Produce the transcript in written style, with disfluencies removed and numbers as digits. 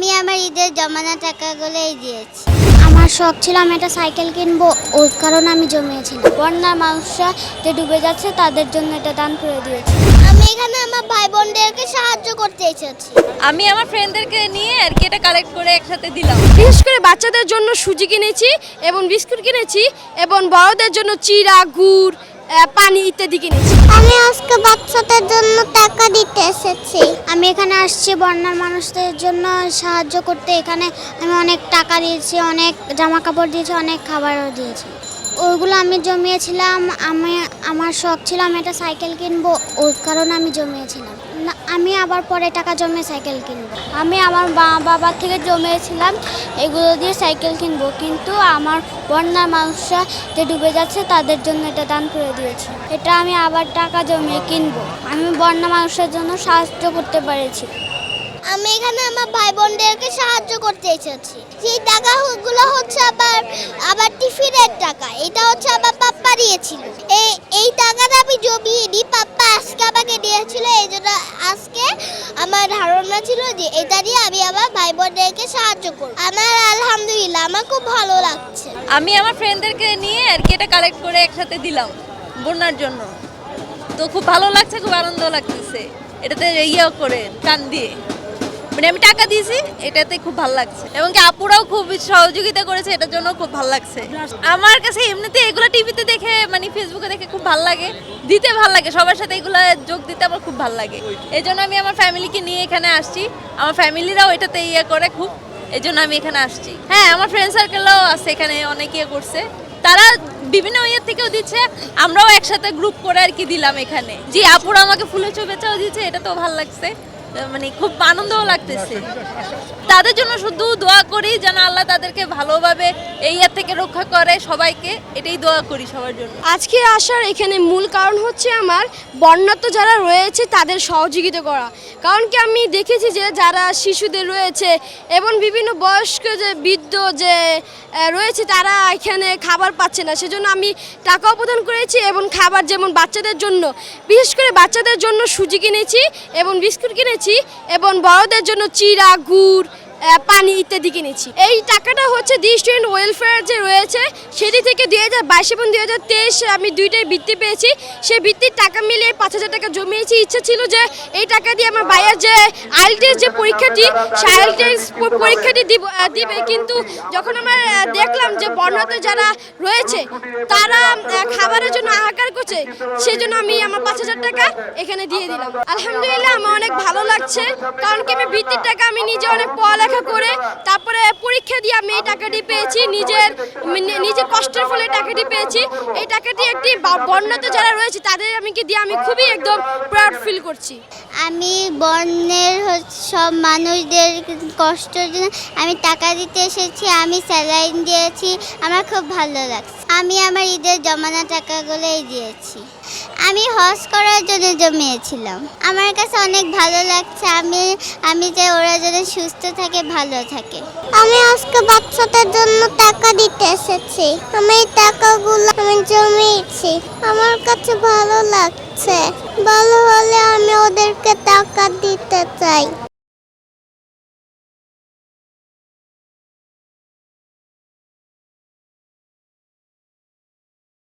আমি আমার ঈদের জমানো টাকাগুলোই দিয়েছি। আমার শখ ছিল আমি একটা সাইকেল কিনবো, ওই কারণে আমি জমিয়েছিলাম। বন্যার মানুষরা যে ডুবে যাচ্ছে তাদের জন্য এটা দান করে দিয়েছি। আমি এখানে আমার ভাই বোনদেরকে সাহায্য করতে এসেছি। আমি আমার ফ্রেন্ডদেরকে নিয়ে আর কি এটা কালেক্ট করে একসাথে দিলাম। বিশেষ করে বাচ্চাদের জন্য সুজি কিনেছি এবং বিস্কুট কিনেছি এবং বড়দের জন্য চিড়া, গুড়, পানি ইত্যাদি কিনেছি। আমি আজকে বাচ্চাদের জন্য টাকা দিতে এসেছি। আমি এখানে আসছি বন্যার মানুষদের জন্য সাহায্য করতে। এখানে আমি অনেক টাকা দিয়েছি, অনেক জামা কাপড় দিয়েছি, অনেক খাবারও দিয়েছি। ওইগুলো আমি জমিয়েছিলাম। আমার শখ ছিল আমি একটা সাইকেল কিনবো, ওই কারণে আমি জমিয়েছিলাম। আমি আবার পরে টাকা জমিয়ে সাইকেল কিনবো। আমি আমার বাবার থেকে জমিয়েছিলাম এগুলো দিয়ে সাইকেল কিনবো, কিন্তু আমার বন্যার মানুষরা যে ডুবে যাচ্ছে তাদের জন্য এটা দান করে দিয়েছি। এটা আমি আবার টাকা জমিয়ে কিনবো। আমি বন্যা মানুষের জন্য সাহায্য করতে পেরেছি। আমি এখানে আমার ভাই বোনদেরকে সাহায্য করতে এসেছি। সেই টাকাগুলো হচ্ছে আবার টিফিনের টাকা। এটা হচ্ছে আমার পাপ্পা দিয়েছিল। এই টাকাটা আমি জমিয়ে দিই, পাপ্পা আজকে আমাকে দিয়েছিল। এই জন্য আজকে আমার ধারণা ছিল যে এটা দিয়ে আমি আমার ভাই বোনদেরকে সাহায্য করব। আমার আলহামদুলিল্লাহ আমার খুব ভালো লাগছে। আমি আমার ফ্রেন্ডদেরকে নিয়ে আর কি এটা কালেক্ট করে একসাথে দিলাম বন্যার জন্য। তো খুব ভালো লাগছে, খুব আনন্দ লাগতেছে এটাতে করে টান দিয়ে। মানে আমি টাকা দিয়েছি, এটাতে খুব ভালো লাগছে এবং কি আপুরাও খুব সহযোগিতা করেছে, এটার জন্য খুব ভালো লাগছে। আমার কাছে এমনিতে এগুলো টিভিতে দেখে মানে ফেসবুকে দেখে খুব ভালো লাগে, দিতে ভালো লাগে, সবার সাথে এগুলো যোগ দিতে আমার খুব ভালো লাগে। এই জন্য আমি আমার ফ্যামিলিকে নিয়ে এখানে আসছি। আমার ফ্যামিলিরাও এটাতে করে খুব, এই জন্য আমি এখানে আসছি। হ্যাঁ, আমার ফ্রেন্ড সার্কেলও আছে এখানে, অনেক করছে, তারা বিভিন্ন ইয়ের থেকেও দিচ্ছে, আমরাও একসাথে গ্রুপ করে আর কি দিলাম এখানে। জি, আপুরা আমাকে ফুলের শুভেচ্ছাও দিচ্ছে, এটা তো ভালো লাগছে, মানে খুব আনন্দও লাগতেছে। তাদের জন্য শুধু দোয়া করি যেন আল্লাহ তাদেরকে ভালোভাবে এই ইয়ার থেকে রক্ষা করে, সবাইকে এটাই দোয়া করি সবার জন্য। আজকে আসার এখানে মূল কারণ হচ্ছে আমার বন্যার্ত যারা রয়েছে তাদের সহযোগিতা করা। কারণ কি আমি দেখেছি যে যারা শিশুদের রয়েছে এবং বিভিন্ন বয়স্ক যে বৃদ্ধ যে রয়েছে তারা এখানে খাবার পাচ্ছে না, সেজন্য আমি টাকাও প্রদান করেছি এবং খাবার যেমন বাচ্চাদের জন্য, বিশেষ করে বাচ্চাদের জন্য সুজি কিনেছি এবং বিস্কুট কিনেছি এবং বড়দের জন্য চিড়া, গুড়, পানি ইত্যাদি কিনেছি। এই টাকাটা হচ্ছে দি স্টুডেন্ট ওয়েলফেয়ার যে রয়েছে সেটি থেকে 2022 এবং 2023 আমি দুইটাই বৃত্তি পেয়েছি। সেই বৃত্তির টাকা মিলিয়ে 5000 টাকা জমিয়েছি। ইচ্ছা ছিল যে এই টাকা দিয়ে আমার ভাইয়ের যে আইএলটিএস যে পরীক্ষাটি, সেই আইএলটিএস পরীক্ষাটি দিবে, কিন্তু যখন আমরা দেখলাম যে বন্যাতে যারা রয়েছে তারা খাবারের জন্য হাহাকার করছে, সেই জন্য আমি আমার 5000 টাকা এখানে দিয়ে দিলাম। আলহামদুলিল্লাহ আমার অনেক ভালো লাগছে, কারণ কি আমি বৃত্তির টাকা আমি নিজে অনেক পড়ালেখা করে তারপরে পরীক্ষা দিয়ে আমি এই টাকাটি পেয়েছি, নিজের কষ্টের ফলে টাকাটি পেয়েছি। এই টাকাটি একটি বন্যাতে যারা রয়েছে তাদের দিয়ে আমি খুবই একদম প্রাউড ফিল করছি। আমি বন্যের সব মানুষদের কষ্টের জন্য আমি টাকা দিতে এসেছি। আমি স্যালাইন দিয়েছি, আমার খুব ভালো লাগছে। আমি আমার ঈদের জমানো টাকাগুলোই দিয়েছি। আমি হজ করার জন্য জমিয়েছিলাম। আমার কাছে অনেক ভালো লাগছে। আমি যে ওরা যেন সুস্থ থাকে, ভালো থাকে। আমি আজকে বাচ্চাদের জন্য টাকা দিতে এসেছি। আমি এই টাকাগুলো আমি জমিয়েছি। আমার কাছে ভালো লাগছে। ভালো হলে আমি ওদেরকে টাকা দিতে চাই।